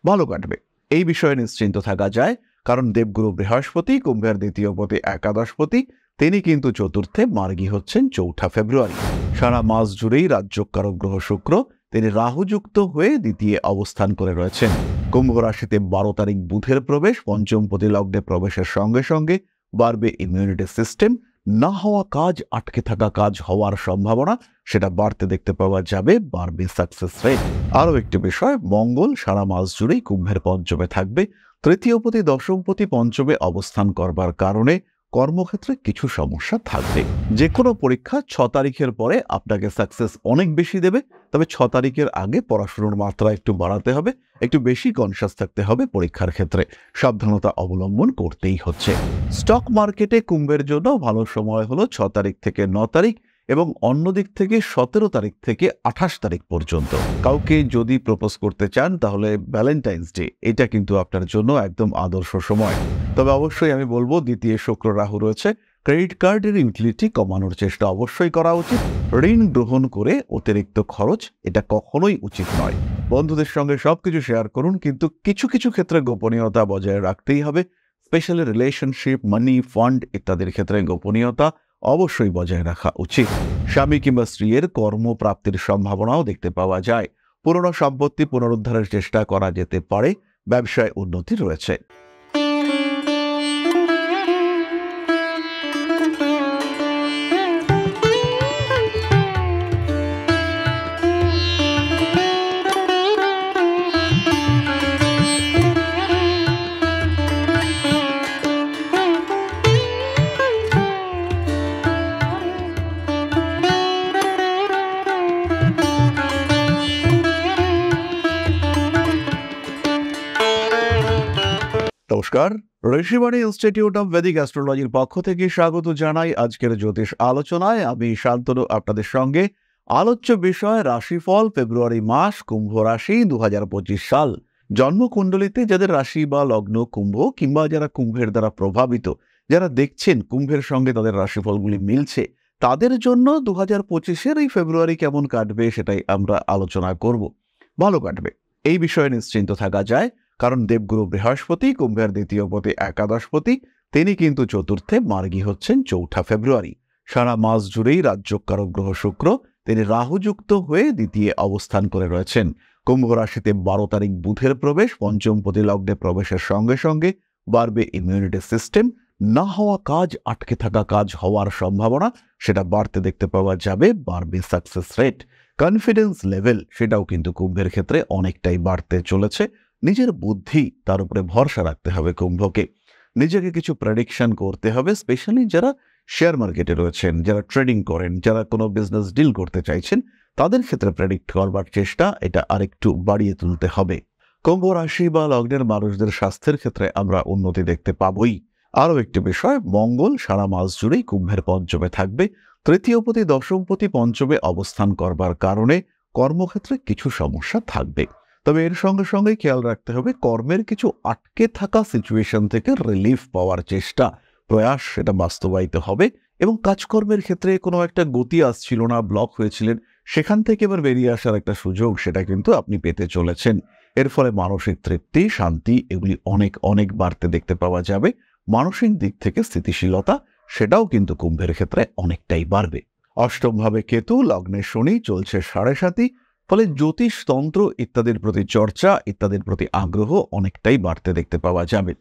ভালো কাটবে এই বিষয়ে নিশ্চিন্ত থাকা যায়, কারণ দেবগুরু বৃহস্পতি কুম্ভের দ্বিতীয় পতি একাদশপতি, তিনি কিন্তু চতুর্থে মার্গী হচ্ছেন 4 ফেব্রুয়ারি। সারা মাস জুড়েই রাজ্যকারক গ্রহ শুক্র তিনি রাহুযুক্ত হয়ে দ্বিতীয় অবস্থান করে রয়েছেন। কুম্ভ রাশিতে 12 তারিখ বুধের প্রবেশ, পঞ্চম পতি লগ্নে প্রবেশের সঙ্গে সঙ্গে বাড়বে ইমিউনিটি সিস্টেম। না হওয়া কাজ, আটকে থাকা কাজ হওয়ার সম্ভাবনা সেটা বাড়তে দেখতে পাওয়া যাবে, বাড়বে সাকসেস রেট। আরও একটি বিষয়, মঙ্গল সারা মাস জুড়েই কুম্ভের পঞ্চমে থাকবে। তৃতীয় পতি দশমপতি পঞ্চমে অবস্থান করবার কারণে কর্মক্ষেত্রে কিছু সমস্যা থাকবে। যে কোনো পরীক্ষা 6 তারিখের পরে আপনাকে সাকসেস অনেক বেশি দেবে, তবে 6 তারিখের আগে পড়াশোনার মাত্রা একটু বাড়াতে হবে, একটু বেশি কনসাস থাকতে হবে পরীক্ষার ক্ষেত্রে, সাবধানতা অবলম্বন করতেই হচ্ছে। স্টক মার্কেটে কুম্ভের জন্য ভালো সময় হলো 6 তারিখ থেকে 9 তারিখ এবং অন্য দিক থেকে 17 তারিখ থেকে 28 তারিখ পর্যন্ত। কাউকে যদি প্রপোজ করতে চান তাহলে ভ্যালেন্টাইন্স ডে এটা কিন্তু আপনার জন্য একদম আদর্শ সময়। তবে অবশ্যই আমি বলবো, দ্বিতীয় শুক্র রাহু রয়েছে, ক্রেডিট কার্ডের ইউটিলিটি কমানোর চেষ্টা অবশ্যই করা উচিত। ঋণ গ্রহণ করে অতিরিক্ত খরচ এটা কখনোই উচিত নয়। বন্ধুদের সঙ্গে সবকিছু শেয়ার করুন, কিন্তু কিছু কিছু ক্ষেত্রে গোপনীয়তা বজায় রাখতেই হবে। স্পেশালি রিলেশনশিপ, মানি, ফান্ড ইত্যাদির ক্ষেত্রে গোপনীয়তা অবশ্যই বজায় রাখা উচিত। স্বামী কিংবা স্ত্রীর কর্মপ্রাপ্তির সম্ভাবনাও দেখতে পাওয়া যায়। পুরনো সম্পত্তি পুনরুদ্ধারের চেষ্টা করা যেতে পারে। ব্যবসায় উন্নতি রয়েছে। নমস্কার, ঋষিবাণী ইনস্টিটিউট অব ভেদিক অ্যাস্ট্রোলজির পক্ষ থেকে স্বাগত জানাই আজকের জ্যোতিষ আলোচনায়। আমি শান্তনু আপনাদের সঙ্গে। আলোচ্য বিষয় রাশিফল ফেব্রুয়ারি মাস, কুম্ভ রাশি, 2025 সাল। জন্মকুণ্ডলিতে যাদের রাশি বা লগ্ন কুম্ভ কিংবা যারা কুম্ভের দ্বারা প্রভাবিত, যারা দেখছেন কুম্ভের সঙ্গে তাদের রাশিফলগুলি মিলছে, তাদের জন্য 2025-এর এই ফেব্রুয়ারি কেমন কাটবে সেটাই আমরা আলোচনা করব। ভালো কাটবে এই বিষয়ে নিশ্চিন্ত থাকা যায়, কারণ দেবগুরু বৃহস্পতি কুম্ভের দ্বিতীয় পতি একাদশপতি, তিনি কিন্তু চতুর্থে মার্গী হচ্ছেন 4 ফেব্রুয়ারি। সারা মাস জুড়েই রাজ্যকারক গ্রহ শুক্র তিনি রাহুযুক্ত হয়ে দ্বিতীয় অবস্থান করে রয়েছেন। কুম্ভ রাশিতে 12 তারিখ বুধের প্রবেশ, পঞ্চম পতি লগ্নে প্রবেশের সঙ্গে সঙ্গে বাড়বে ইমিউনিটি সিস্টেম। না হওয়া কাজ, আটকে থাকা কাজ হওয়ার সম্ভাবনা সেটা বাড়তে দেখতে পাওয়া যাবে, বাড়বে সাকসেস রেট। কনফিডেন্স লেভেল সেটাও কিন্তু কুম্ভের ক্ষেত্রে অনেকটাই বাড়তে চলেছে। নিজের বুদ্ধি, তার উপরে ভরসা রাখতে হবে কুম্ভকে। নিজেকে কিছু প্রেডিকশন করতে হবে, স্পেশালি যারা শেয়ার মার্কেটে রয়েছেন, যারা ট্রেডিং করেন, যারা কোনো বিজনেস ডিল করতে চাইছেন, তাদের ক্ষেত্রে প্রেডিক্ট করবার চেষ্টা এটা আরেকটু বাড়িয়ে তুলতে হবে। কুম্ভ রাশি বা লগ্নের মানুষদের স্বাস্থ্যের ক্ষেত্রে আমরা উন্নতি দেখতে পাবই। আরও একটি বিষয়, মঙ্গল সারা মাস জুড়েই কুম্ভের পঞ্চমে থাকবে। তৃতীয় পতি দশমপতি পঞ্চমে অবস্থান করবার কারণে কর্মক্ষেত্রে কিছু সমস্যা থাকবে। তবে এর সঙ্গে সঙ্গে খেয়াল রাখতে হবে, কর্মের কিছু আটকে থাকা সিচুয়েশন থেকে রিলিফ পাওয়ার চেষ্টা, প্রয়াস সেটা বাস্তবায়িত হবে এবং কাজকর্মের ক্ষেত্রে কোনো একটা গতি আসছিল না, ব্লক হয়েছিলেন, সেখান থেকে এবার বেরিয়ে আসার একটা সুযোগ সেটা কিন্তু আপনি পেতে চলেছেন। এর ফলে মানসিক তৃপ্তি, শান্তি এগুলি অনেক অনেক বাড়তে দেখতে পাওয়া যাবে। মানসিক দিক থেকে স্থিতিশীলতা সেটাও কিন্তু কুম্ভের ক্ষেত্রে অনেকটাই বাড়বে। অষ্টমভাবে কেতু, লগ্নে শনি, চলছে 7.5, ফলে জ্যোতিষ, তন্ত্র ইত্যাদির প্রতি চর্চা, ইত্যাদির প্রতি আগ্রহ অনেকটাই বাড়তে দেখতে পাওয়া যাবে।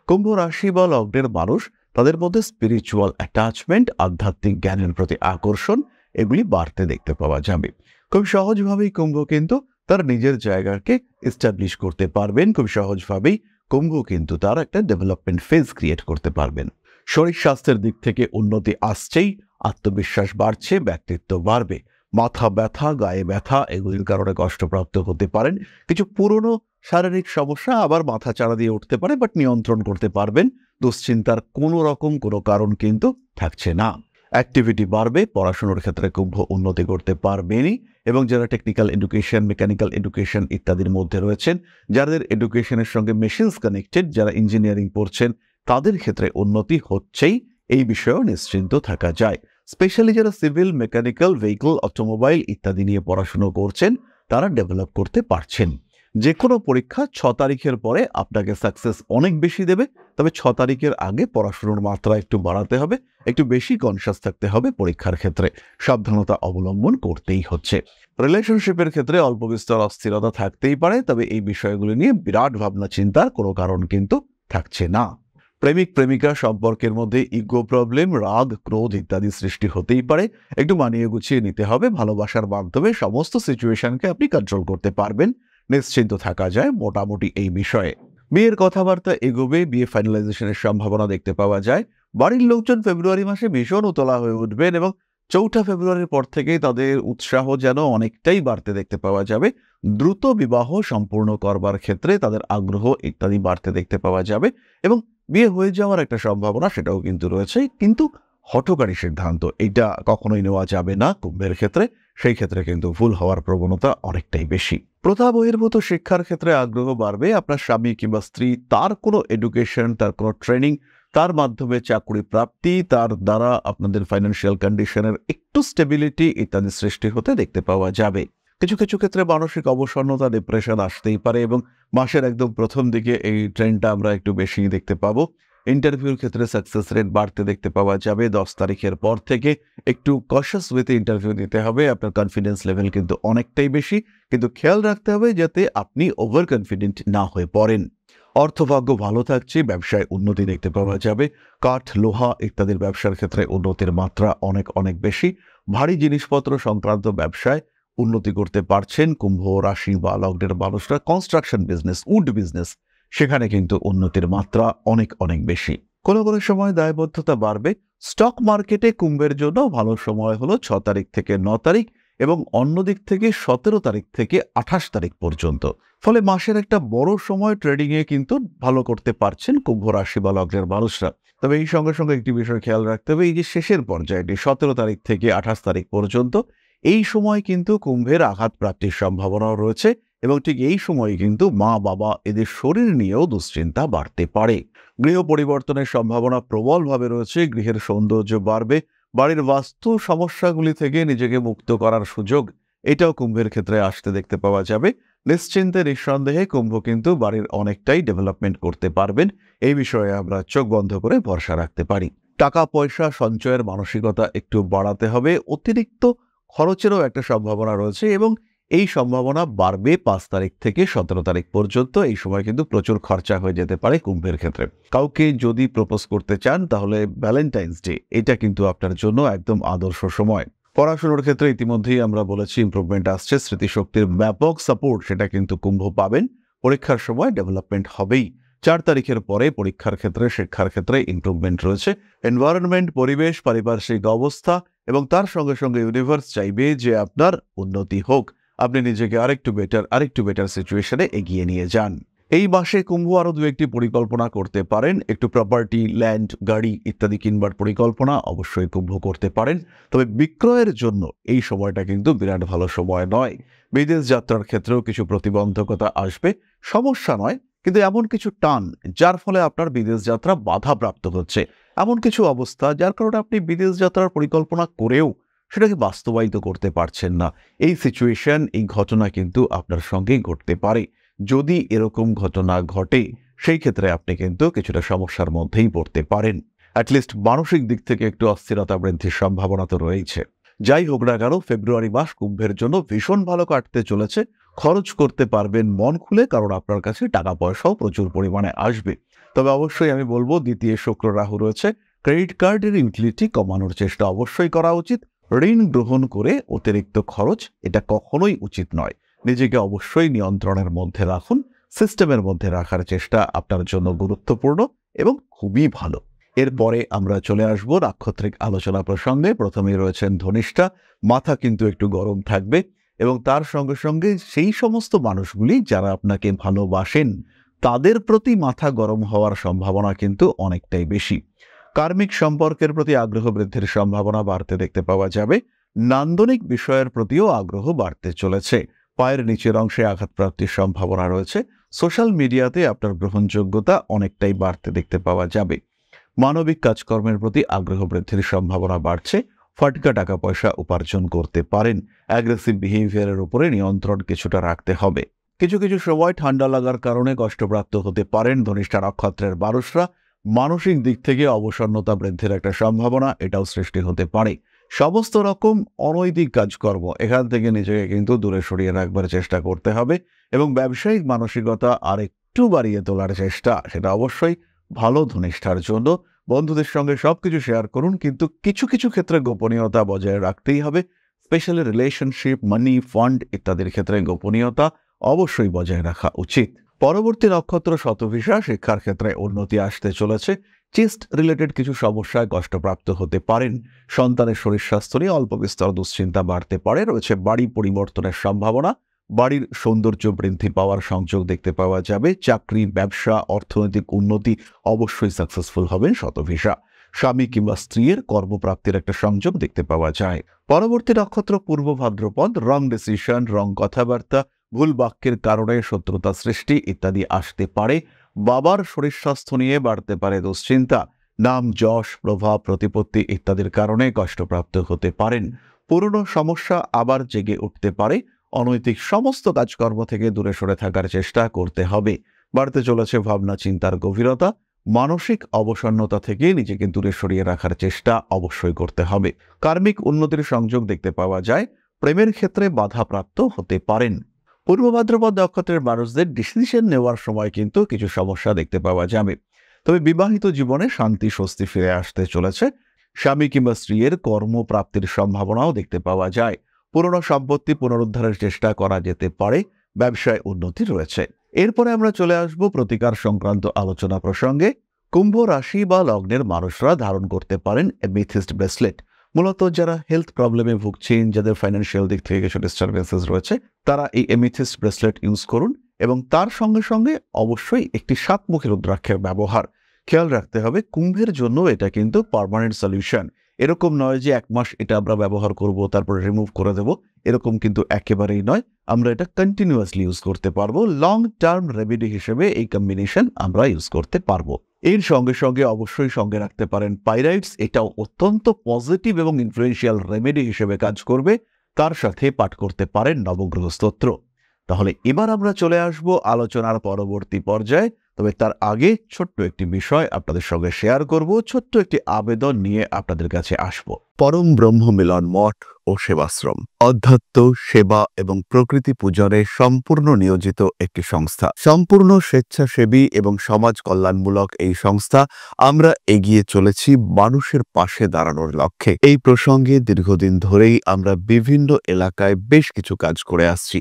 কুম্ভ রাশি বা লগ্নের মানুষ, তাদের মধ্যে স্পিরিচুয়াল অ্যাটাচমেন্ট, আধ্যাত্মিক জ্ঞানের প্রতি আকর্ষণ এগুলি বাড়তে দেখতে পাওয়া যাবে। খুব সহজভাবেই কুম্ভ কিন্তু তার নিজের জায়গাকে এস্টাবলিশ করতে পারবেন। খুব সহজভাবেই কুম্ভ কিন্তু তার একটা ডেভেলপমেন্ট ফেজ ক্রিয়েট করতে পারবেন। শরীর স্বাস্থ্যের দিক থেকে উন্নতি আসছেই, আত্মবিশ্বাস বাড়ছে, ব্যক্তিত্ব বাড়বে। মাথা ব্যথা, গায়ে ব্যথা এগুলির কারণে কষ্টপ্রাপ্ত হতে পারেন। কিছু পুরনো শারীরিক সমস্যা আবার মাথা চাড়া দিয়ে উঠতে পারে, বাট নিয়ন্ত্রণ করতে পারবেন। দুশ্চিন্তার কোনো রকম কোনো কারণ কিন্তু থাকছে না। অ্যাক্টিভিটি বাড়বে, পড়াশোনার ক্ষেত্রে কুম্ভ উন্নতি করতে পারবেনই। এবং যারা টেকনিক্যাল এডুকেশন, মেকানিক্যাল এডুকেশন ইত্যাদির মধ্যে রয়েছেন, যাদের এডুকেশনের সঙ্গে মেশিনস কানেক্টেড, যারা ইঞ্জিনিয়ারিং পড়ছেন, তাদের ক্ষেত্রে উন্নতি হচ্ছেই, এই বিষয়েও নিশ্চিন্ত থাকা যায়। স্পেশালি যারা সিভিল, মেকানিক্যাল, ভেহিকল, অটোমোবাইল ইত্যাদি নিয়ে পড়াশুনো করছেন, তারা ডেভেলপ করতে পারছেন। যে কোনো পরীক্ষা 6 তারিখের পরে আপনাকে সাকসেস অনেক বেশি দেবে, তবে 6 তারিখের আগে পড়াশোনার মাত্রা একটু বাড়াতে হবে, একটু বেশি কনসিয়াস থাকতে হবে পরীক্ষার ক্ষেত্রে, সাবধানতা অবলম্বন করতেই হচ্ছে। রিলেশনশিপের ক্ষেত্রে অল্প বিস্তর অস্থিরতা থাকতেই পারে, তবে এই বিষয়গুলি নিয়ে বিরাট ভাবনা চিন্তার কোনো কারণ কিন্তু থাকছে না। প্রেমিক প্রেমিকা সম্পর্কের মধ্যে ইগো প্রবলেম, রাগ, ক্রোধ ইত্যাদি সৃষ্টি হতেই পারে, একটু মানিয়ে গুছিয়ে নিতে হবে। ভালোবাসার মাধ্যমে সমস্ত সিচুয়েশনকে আপনি কন্ট্রোল করতে পারবেন, নিশ্চিন্ত থাকা যায় মোটামুটি এই বিষয়ে। বিয়ের কথাবার্তা এগোবে, বিয়ে ফাইনালাইজেশনের সম্ভাবনা দেখতে পাওয়া যায়। বাড়ির লোকজন ফেব্রুয়ারি মাসে ভীষণ উতলা হয়ে উঠবেন এবং 4 ফেব্রুয়ারির পর থেকেই তাদের উৎসাহ যেন অনেকটাই বাড়তে দেখতে পাওয়া যাবে। দ্রুত বিবাহ সম্পূর্ণ করবার ক্ষেত্রে তাদের আগ্রহ ইত্যাদি বাড়তে দেখতে পাওয়া যাবে এবং বিয়ে হয়ে যাওয়ার একটা সম্ভাবনা সেটাও কিন্তু রয়েছে। কিন্তু হঠকারী সিদ্ধান্ত এটা কখনোই নেওয়া যাবে না কুম্ভের ক্ষেত্রে, সেই ক্ষেত্রে কিন্তু ভুল হওয়ার প্রবণতা অনেকটাই বেশি। প্রথা বহির্ভূত শিক্ষার ক্ষেত্রে আগ্রহ বাড়বে। আপনার স্বামী কিংবা স্ত্রী তার কোনো এডুকেশন, তার কোনো ট্রেনিং, তার মাধ্যমে চাকরি প্রাপ্তি, তার দ্বারা আপনাদের ফাইন্যান্সিয়াল কন্ডিশনের একটু স্টেবিলিটি ইত্যাদি সৃষ্টি হতে দেখতে পাওয়া যাবে। কিছু কিছু ক্ষেত্রে মানসিক অবসন্নতা, ডিপ্রেশন আসতেই পারে এবং মাসের একদম প্রথম দিকে এই ট্রেন্ডটা আমরা একটু বেশি দেখতে পাবো। ইন্টারভিউর ক্ষেত্রে সাকসেস রেট বাড়তে দেখতে পাওয়া যাবে। 10 তারিখের পর থেকে একটু কশাস ওয়েতে ইন্টারভিউ দিতে হবে। আপনার কনফিডেন্স লেভেল কিন্তু অনেকটাই বেশি, কিন্তু খেয়াল রাখতে হবে যাতে আপনি ওভার কনফিডেন্ট না হয়ে পড়েন। অর্থভাগ্য ভালো থাকছে, ব্যবসায় উন্নতি দেখতে পাওয়া যাবে। কাঠ, লোহা ইত্যাদির ব্যবসার ক্ষেত্রে উন্নতির মাত্রা অনেক অনেক বেশি। ভারী জিনিসপত্র সংক্রান্ত ব্যবসায় উন্নতি করতে পারছেন কুম্ভ রাশি বা লগ্নের মানুষরা। কনস্ট্রাকশন বিজনেস, উড বিজনেস, সেখানে কিন্তু উন্নতির মাত্রা অনেক অনেক বেশি। কোনো কোনো সময় দায়বদ্ধতা বাড়বে। স্টক মার্কেটে কুম্ভের জন্য ভালো সময় হলো 6 তারিখ থেকে 9 তারিখ এবং অন্যদিক থেকে 17 তারিখ থেকে 28 তারিখ পর্যন্ত। ফলে মাসের একটা বড় সময় ট্রেডিংয়ে কিন্তু ভালো করতে পারছেন কুম্ভ রাশি বা লগ্নের মানুষরা। তবে এই সঙ্গে সঙ্গে একটি বিষয় খেয়াল রাখতে হবে, এই যে শেষের পর্যায়টি 17 তারিখ থেকে 28 তারিখ পর্যন্ত, এই সময় কিন্তু কুম্ভের আঘাত প্রাপ্তির সম্ভাবনাও রয়েছে এবং ঠিক এই সময় কিন্তু মা বাবা এদের শরীর নিয়েও দুশ্চিন্তা বাড়তে পারে। গৃহ পরিবর্তনের সম্ভাবনা প্রবলভাবে রয়েছে। গৃহের সৌন্দর্য বাড়বে। বাড়ির বাস্তু সমস্যাগুলি থেকে নিজেকে মুক্ত করার সুযোগ এটাও কুম্ভের ক্ষেত্রে আসতে দেখতে পাওয়া যাবে। নিশ্চিন্তে নিঃসন্দেহে কুম্ভ কিন্তু বাড়ির অনেকটাই ডেভেলপমেন্ট করতে পারবেন, এই বিষয়ে আমরা চোখ বন্ধ করে ভরসা রাখতে পারি। টাকা পয়সা সঞ্চয়ের মানসিকতা একটু বাড়াতে হবে। অতিরিক্ত খরচেরও একটা সম্ভাবনা রয়েছে এবং এই সম্ভাবনা বাড়বে 5 তারিখ থেকে 17 তারিখ পর্যন্ত। এই সময় কিন্তু প্রচুর খরচা হয়ে যেতে পারে কুম্ভের ক্ষেত্রে। কাউকে যদি প্রপোজ করতে চান তাহলে ভ্যালেন্টাইন্স ডে এটা কিন্তু আপনার জন্য একদম আদর্শ সময়। পড়াশোনার ক্ষেত্রে ইতিমধ্যেই আমরা বলেছি ইমপ্রুভমেন্ট আসছে। স্মৃতিশক্তির ব্যাপক সাপোর্ট সেটা কিন্তু কুম্ভ পাবেন। পরীক্ষার সময় ডেভেলপমেন্ট হবেই। 4 তারিখের পরে পরীক্ষার ক্ষেত্রে, শিক্ষার ক্ষেত্রে ইমপ্রুভমেন্ট রয়েছে। এনভায়রনমেন্ট, পরিবেশ, পারিপার্শ্বিক অবস্থা এবং তার সঙ্গে সঙ্গে ইউনিভার্স চাইবে যে আপনার উন্নতি হোক, আপনি নিজেকে আরেকটু বেটার সিচুয়েশনে এগিয়ে নিয়ে যান। এই মাসে কুম্ভ আরো 2-1টি পরিকল্পনা করতে পারেন। একটু প্রপার্টি, ল্যান্ড, গাড়ি ইত্যাদি কিনবার পরিকল্পনা অবশ্যই কুম্ভ করতে পারেন। তবে বিক্রয়ের জন্য এই সময়টা কিন্তু বিরাট ভালো সময় নয়। বিদেশ যাত্রার ক্ষেত্রেও কিছু প্রতিবন্ধকতা আসবে। সমস্যা নয়, কিন্তু এমন কিছু টান যার ফলে আপনার বিদেশ যাত্রা বাধাপ্রাপ্ত হচ্ছে, এমন কিছু অবস্থা যার কারণে আপনি বিদেশ যাত্রার পরিকল্পনা করেও সেটাকে বাস্তবায়িত করতে পারছেন না। এই সিচুয়েশন, এই ঘটনা কিন্তু আপনার সঙ্গেই ঘটতে পারে। যদি এরকম ঘটনা ঘটে সেই ক্ষেত্রে আপনি কিন্তু কিছুটা সমস্যার মধ্যেই পড়তে পারেন। অ্যাটলিস্ট মানসিক দিক থেকে একটু অস্থিরতা বৃদ্ধির সম্ভাবনা তো রয়েছে। যাই হোক না কেন, ফেব্রুয়ারি মাস কুম্ভের জন্য ভীষণ ভালো কাটতে চলেছে। খরচ করতে পারবেন মন খুলে, কারণ আপনার কাছে টাকা পয়সাও প্রচুর পরিমাণে আসবে। তবে অবশ্যই আমি বলবো, দ্বিতীয় শুক্র রাহু রয়েছে। ক্রেডিট কার্ডের ইউটিলিটি কমানোর চেষ্টা অবশ্যই করা উচিত। ঋণ গ্রহণ করে অতিরিক্ত খরচ এটা কখনোই উচিত নয়। নিজেকে অবশ্যই নিয়ন্ত্রণের মধ্যে রাখুন। সিস্টেমের মধ্যে রাখার চেষ্টা আপনার জন্য গুরুত্বপূর্ণ এবং খুবই ভালো। এরপরে আমরা চলে আসব নাক্ষত্রিক আলোচনা প্রসঙ্গে। প্রথমেই রয়েছেন ধনিষ্ঠা। মাথা কিন্তু একটু গরম থাকবে এবং তার সঙ্গে সঙ্গে সেই সমস্ত মানুষগুলি যারা আপনাকে ভালোবাসেন তাদের প্রতি মাথা গরম হওয়ার সম্ভাবনা কিন্তু অনেকটাই বেশি। কার্মিক সম্পর্কের প্রতি আগ্রহ বৃদ্ধির সম্ভাবনা বাড়তে দেখতে পাওয়া যাবে। নান্দনিক বিষয়ের প্রতিও আগ্রহ বাড়তে চলেছে। পায়ের নিচের অংশে আঘাতপ্রাপ্তির সম্ভাবনা রয়েছে। সোশ্যাল মিডিয়াতে আপনার গ্রহণযোগ্যতা অনেকটাই বাড়তে দেখতে পাওয়া যাবে। মানবিক কাজকর্মের প্রতি আগ্রহ বৃদ্ধির সম্ভাবনা বাড়ছে। ফাটকা টাকা পয়সা উপার্জন করতে পারেন। অ্যাগ্রেসিভ বিহেভিয়ারের উপরে নিয়ন্ত্রণ কিছুটা রাখতে হবে। কিছু কিছু সময় ঠান্ডা লাগার কারণে কষ্টপ্রাপ্ত হতে পারেন ধনিষ্ঠা নক্ষত্রের মানুষরা। মানসিক দিক থেকে অবসন্নতা বৃদ্ধির একটা সম্ভাবনা এটাও সৃষ্টি হতে পারে। সমস্ত রকম অনৈতিক কাজকর্ম এখান থেকে নিজেকে কিন্তু দূরে সরিয়ে রাখবার চেষ্টা করতে হবে এবং ব্যবসায়িক মানসিকতা আর একটু বাড়িয়ে তোলার চেষ্টা, সেটা অবশ্যই ভালো ধনিষ্ঠার জন্য। বন্ধুদের সঙ্গে সবকিছু শেয়ার করুন, কিন্তু কিছু কিছু ক্ষেত্রে গোপনীয়তা বজায় রাখতেই হবে। স্পেশালি রিলেশনশিপ, মানি, ফান্ড ইত্যাদির ক্ষেত্রে গোপনীয়তা অবশ্যই বজায় রাখা উচিত। পরবর্তী নক্ষত্র শতভিষা, শিক্ষার ক্ষেত্রে উন্নতি আসতে চলেছে। চেস্ট রিলেটেড কিছু সমস্যায় কষ্টপ্রাপ্ত হতে পারেন। সন্তানের শরীর স্বাস্থ্য নিয়ে অল্প বিস্তর দুশ্চিন্তা বাড়তে পারে। রয়েছে বাড়ি পরিবর্তনের সম্ভাবনা, বাড়ির সৌন্দর্য বৃদ্ধি পাওয়ার সংযোগ দেখতে পাওয়া যাবে। চাকরি, ব্যবসা, অর্থনৈতিক উন্নতি অবশ্যই সাকসেসফুল হবেন শতভিষা। স্বামী কিংবা স্ত্রীর কর্মপ্রাপ্তির একটা সংযোগ দেখতে পাওয়া যায়। পরবর্তী নক্ষত্র পূর্ব ভাদ্রপদ, রং ডিসিশন, রং কথাবার্তা, ভুল বাক্যের কারণে শত্রুতা সৃষ্টি ইত্যাদি আসতে পারে। বাবার শরীর স্বাস্থ্য নিয়ে বাড়তে পারে দুশ্চিন্তা। নাম, যশ, প্রভাব, প্রতিপত্তি ইত্যাদির কারণে কষ্টপ্রাপ্ত হতে পারেন। পুরনো সমস্যা আবার জেগে উঠতে পারে। অনৈতিক সমস্ত কাজকর্ম থেকে দূরে সরে থাকার চেষ্টা করতে হবে। বাড়তে চলেছে ভাবনা চিন্তার গভীরতা। মানসিক অবসন্নতা থেকে নিজেকে দূরে সরিয়ে রাখার চেষ্টা অবশ্যই করতে হবে। কার্মিক উন্নতির সংযোগ দেখতে পাওয়া যায়। প্রেমের ক্ষেত্রে বাধাপ্রাপ্ত হতে পারেন। পূর্ব ভাদ্রপদ নক্ষত্রের মানুষদের ডিসিশন নেওয়ার সময় কিন্তু কিছু সমস্যা দেখতে পাওয়া যাবে। তবে বিবাহিত জীবনে শান্তি স্বস্তি ফিরে আসতে চলেছে। স্বামী কিংবা স্ত্রীর কর্মপ্রাপ্তির সম্ভাবনাও দেখতে পাওয়া যায়। পুরনো সম্পত্তি পুনরুদ্ধারের চেষ্টা করা যেতে পারে। ব্যবসায় উন্নতি রয়েছে। এরপরে আমরা চলে আসব প্রতিকার সংক্রান্ত আলোচনা প্রসঙ্গে। কুম্ভ রাশি বা লগ্নের মানুষরা ধারণ করতে পারেন এমেথিস্ট ব্রেসলেট। মূলত যারা হেলথ প্রবলেমে ভুগছেন, যাদের ফাইন্যান্সিয়াল দিক থেকে কিছু ডিস্টারবেন্সেস রয়েছে, তারা এই এমেথিস্ট ব্রেসলেট ইউজ করুন এবং তার সঙ্গে সঙ্গে অবশ্যই একটি সাতমুখী রুদ্রাক্ষের ব্যবহার। খেয়াল রাখতে হবে কুম্ভের জন্য এটা কিন্তু পার্মানেন্ট সলিউশন। এরকম নয় যে 1 মাস এটা আমরা ব্যবহার করব তারপর রিমুভ করে দেব, এরকম কিন্তু একেবারেই নয়। আমরা এটা কন্টিনিউয়াসলি ইউজ করতে পারবো। লং টার্ম রেমেডি হিসেবে এই কম্বিনেশন আমরা ইউজ করতে পারবো। এর সঙ্গে সঙ্গে অবশ্যই সঙ্গে রাখতে পারেন পাইরাইটস। এটাও অত্যন্ত পজিটিভ এবং ইনফ্লুয়েন্সিয়াল রেমেডি হিসেবে কাজ করবে। তার সাথে পাঠ করতে পারেন নবগ্রহ স্তোত্র। তাহলে এবার আমরা চলে আসব আলোচনার পরবর্তী পর্যায়ে। তবে তার আগে ছোট্ট একটি বিষয় আপনাদের সঙ্গে শেয়ার করব, ছোট্ট একটি আবেদন নিয়ে আপনাদের কাছে আসব। পরম ব্রহ্ম মিলন মঠ ও সেবাশ্রম অধ্যাত্ম, সেবা এবং প্রকৃতি পূজনে সম্পূর্ণ নিয়োজিত একটি সংস্থা। সম্পূর্ণ স্বেচ্ছাসেবী এবং সমাজ কল্যাণমূলক এই সংস্থা। আমরা এগিয়ে চলেছি মানুষের পাশে দাঁড়ানোর লক্ষ্যে। এই প্রসঙ্গে দীর্ঘদিন ধরেই আমরা বিভিন্ন এলাকায় বেশ কিছু কাজ করে আসছি।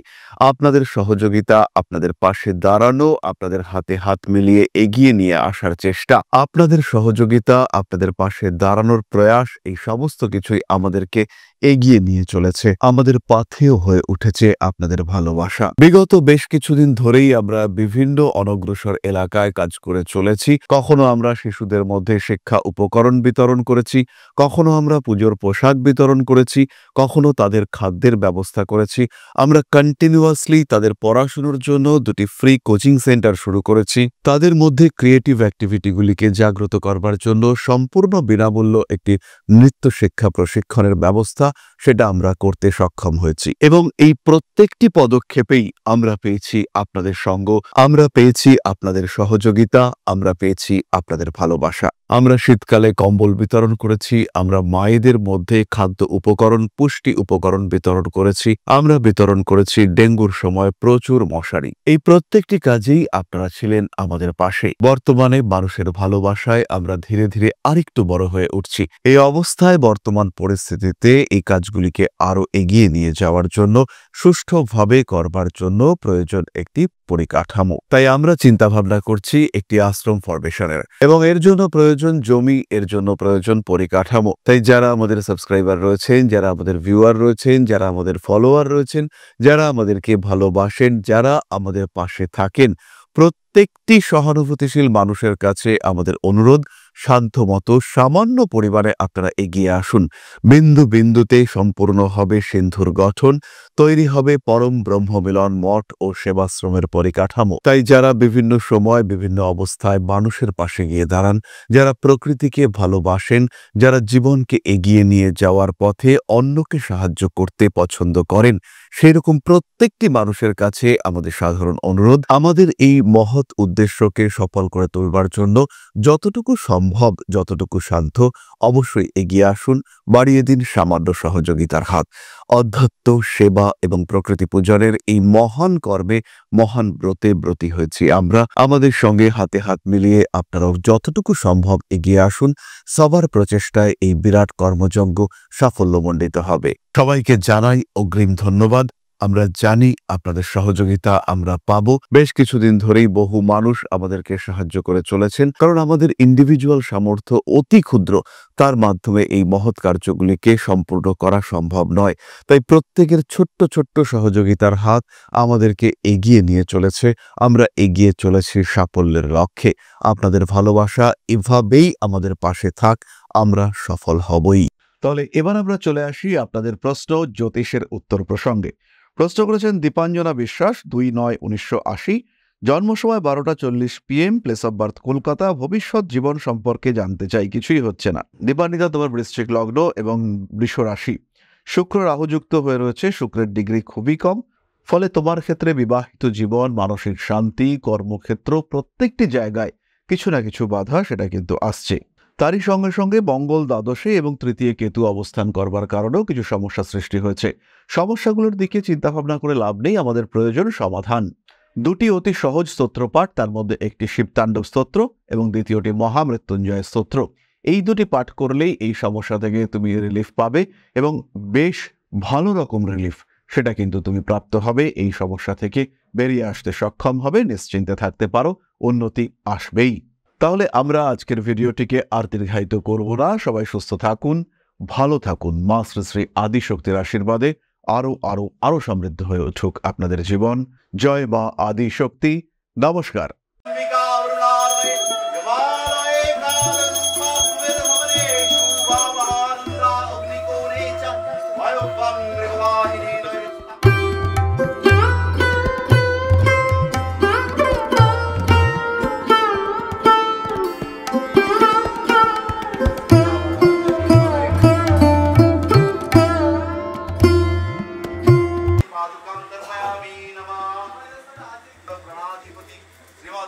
আপনাদের সহযোগিতা, আপনাদের পাশে দাঁড়ানো, আপনাদের হাতে হাত মিলিয়ে এগিয়ে নিয়ে আসার চেষ্টা, আপনাদের সহযোগিতা, আপনাদের পাশে দাঁড়ানোর প্রয়াস, এই সমস্ত কিছুই আমাদেরকে এগিয়ে নিয়ে চলেছে। আমাদের পাথেয় হয়ে উঠেছে আপনাদের ভালোবাসা। বিগত বেশ কিছুদিন ধরেই আমরা বিভিন্ন অনগ্রসর এলাকায় কাজ করে চলেছি। কখনো আমরা শিশুদের মধ্যে শিক্ষা উপকরণ বিতরণ করেছি, কখনো আমরা পুজোর পোশাক বিতরণ করেছি, কখনো তাদের খাদ্যের ব্যবস্থা করেছি। আমরা কন্টিনিউয়াসলি তাদের পড়াশোনার জন্য 2টি ফ্রি কোচিং সেন্টার শুরু করেছি। তাদের মধ্যে ক্রিয়েটিভ অ্যাক্টিভিটিগুলিকে জাগ্রত করবার জন্য সম্পূর্ণ বিনামূল্য একটি নৃত্য শিক্ষা প্রশিক্ষণের ব্যবস্থা, সেটা আমরা করতে সক্ষম হয়েছি। এবং এই প্রত্যেকটি পদক্ষেপেই আমরা পেয়েছি আপনাদের সঙ্গ, আমরা পেয়েছি আপনাদের সহযোগিতা, আমরা পেয়েছি আপনাদের ভালোবাসা। আমরা শীতকালে কম্বল বিতরণ করেছি, আমরা মায়েদের মধ্যে খাদ্য উপকরণ, পুষ্টি উপকরণ বিতরণ করেছি, আমরা বিতরণ করেছি ডেঙ্গুর সময় প্রচুর মশারি। এই প্রত্যেকটি কাজেই আপনারা ছিলেন আমাদের পাশে। বর্তমানে মানুষের ভালোবাসায় আমরা ধীরে ধীরে আরেকটু বড় হয়ে উঠছি। এই অবস্থায় বর্তমান পরিস্থিতিতে এই কাজগুলিকে আরো এগিয়ে নিয়ে যাওয়ার জন্য, সুষ্ঠুভাবে করবার জন্য প্রয়োজন একটি পরিকাঠামো। তাই আমরা চিন্তা ভাবনা করছি একটি আশ্রম ফরমেশনের, এবং এর জন্য প্রয়োজন জমি, এর জন্য প্রয়োজন পরিকাঠামো। তাই যারা আমাদের সাবস্ক্রাইবার রয়েছেন, যারা আমাদের ভিউয়ার রয়েছেন, যারা আমাদের ফলোয়ার রয়েছেন, যারা আমাদেরকে ভালোবাসেন, যারা আমাদের পাশে থাকেন, প্রত্যেকটি সহানুভূতিশীল মানুষের কাছে আমাদের অনুরোধ, সাধ্যমতো সামান্য পরিমাণে আপনারা এগিয়ে আসুন। বিন্দু বিন্দুতে সম্পূর্ণ হবে সিন্ধুর গঠন, তৈরি হবে পরম ব্রহ্মমিলন মঠ ও সেবাশ্রমের পরিকাঠামো। তাই যারা বিভিন্ন সময় বিভিন্ন অবস্থায় মানুষের পাশে গিয়ে দাঁড়ান, যারা প্রকৃতিকে ভালোবাসেন, যারা জীবনকে এগিয়ে নিয়ে যাওয়ার পথে অন্যকে সাহায্য করতে পছন্দ করেন, সেরকম প্রত্যেকটি মানুষের কাছে আমাদের সাধারণ অনুরোধ, আমাদের এই মহৎ উদ্দেশ্যকে সফল করে তুলবার জন্য যতটুকু সম্ভব, যতটুকু সাধ্য অবশ্যই এগিয়ে আসুন, বাড়িয়ে দিন সামান্য সহযোগিতার হাত। অধ্যাত্ম, সেবা এবং প্রকৃতি পূজনের এই মহান কর্মে, মহান ব্রতে ব্রতী হয়েছি আমরা। আমাদের সঙ্গে হাতে হাত মিলিয়ে আপনারাও যতটুকু সম্ভব এগিয়ে আসুন। সবার প্রচেষ্টায় এই বিরাট কর্মযজ্ঞ সাফল্যমণ্ডিত হবে। সবাইকে জানাই অগ্রিম ধন্যবাদ। আমরা জানি আপনাদের সহযোগিতা আমরা পাবো। বেশ কিছুদিন ধরেই বহু মানুষ আমাদেরকে সাহায্য করে চলেছেন, কারণ আমাদের ইন্ডিভিজুয়াল সামর্থ্য অতি ক্ষুদ্র, তার মাধ্যমে এই মহৎ কার্যগুলিকে সম্পূর্ণ করা সম্ভব নয়। তাই প্রত্যেকের ছোট্ট ছোট্ট সহযোগিতার হাত আমাদেরকে এগিয়ে নিয়ে চলেছে। আমরা এগিয়ে চলেছি সাফল্যের লক্ষ্যে। আপনাদের ভালোবাসা এভাবেই আমাদের পাশে থাক, আমরা সফল হবই। তাহলে এবার আমরা চলে আসি আপনাদের প্রশ্ন জ্যোতিষের উত্তর প্রসঙ্গে। প্রশ্ন করেছেন দীপাঞ্জনা বিশ্বাস, 2/9/1980, জন্ম সময় 12:40 PM, place of birth Kolkata. ভবিষ্যৎ জীবন সম্পর্কে জানতে চাই, কিছুই হচ্ছে না। দীপান্বিতা, তোমার বৃশ্চিক লগ্ন এবং বৃষ রাশি, শুক্র রাহুযুক্ত হয়ে রয়েছে, শুক্রের ডিগ্রি খুবই কম, ফলে তোমার ক্ষেত্রে বিবাহিত জীবন, মানসিক শান্তি, কর্মক্ষেত্র প্রত্যেকটি জায়গায় কিছু না কিছু বাধা সেটা কিন্তু আসছে। তারই সঙ্গে সঙ্গে মঙ্গল দ্বাদশে এবং তৃতীয় কেতু অবস্থান করবার কারণেও কিছু সমস্যা সৃষ্টি হয়েছে। সমস্যাগুলোর দিকে চিন্তাভাবনা করে লাভ নেই, আমাদের প্রয়োজন সমাধান। দুটি অতি সহজ স্তোত্রপাঠ, তার মধ্যে একটি শিবতাণ্ডব স্তোত্র এবং দ্বিতীয়টি মহামৃত্যুঞ্জয় স্তোত্র। এই দুটি পাঠ করলেই এই সমস্যা থেকে তুমি রিলিফ পাবে এবং বেশ ভালো রকম রিলিফ সেটা কিন্তু তুমি প্রাপ্ত হবে। এই সমস্যা থেকে বেরিয়ে আসতে সক্ষম হবে, নিশ্চিন্তে থাকতে পারো, উন্নতি আসবেই। তাহলে আমরা আজকের ভিডিওটিকে আর দীর্ঘায়িত করব না। সবাই সুস্থ থাকুন, ভালো থাকুন। মা শ্রী শ্রী আদিশক্তির আশীর্বাদে আরো আরো আরো সমৃদ্ধ হয়ে উঠুক আপনাদের জীবন। জয় মা আদিশক্তি। নমস্কার।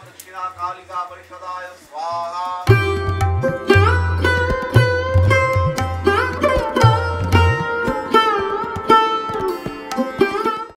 दक्षिणा कालिका परिषदाय स्वाहा।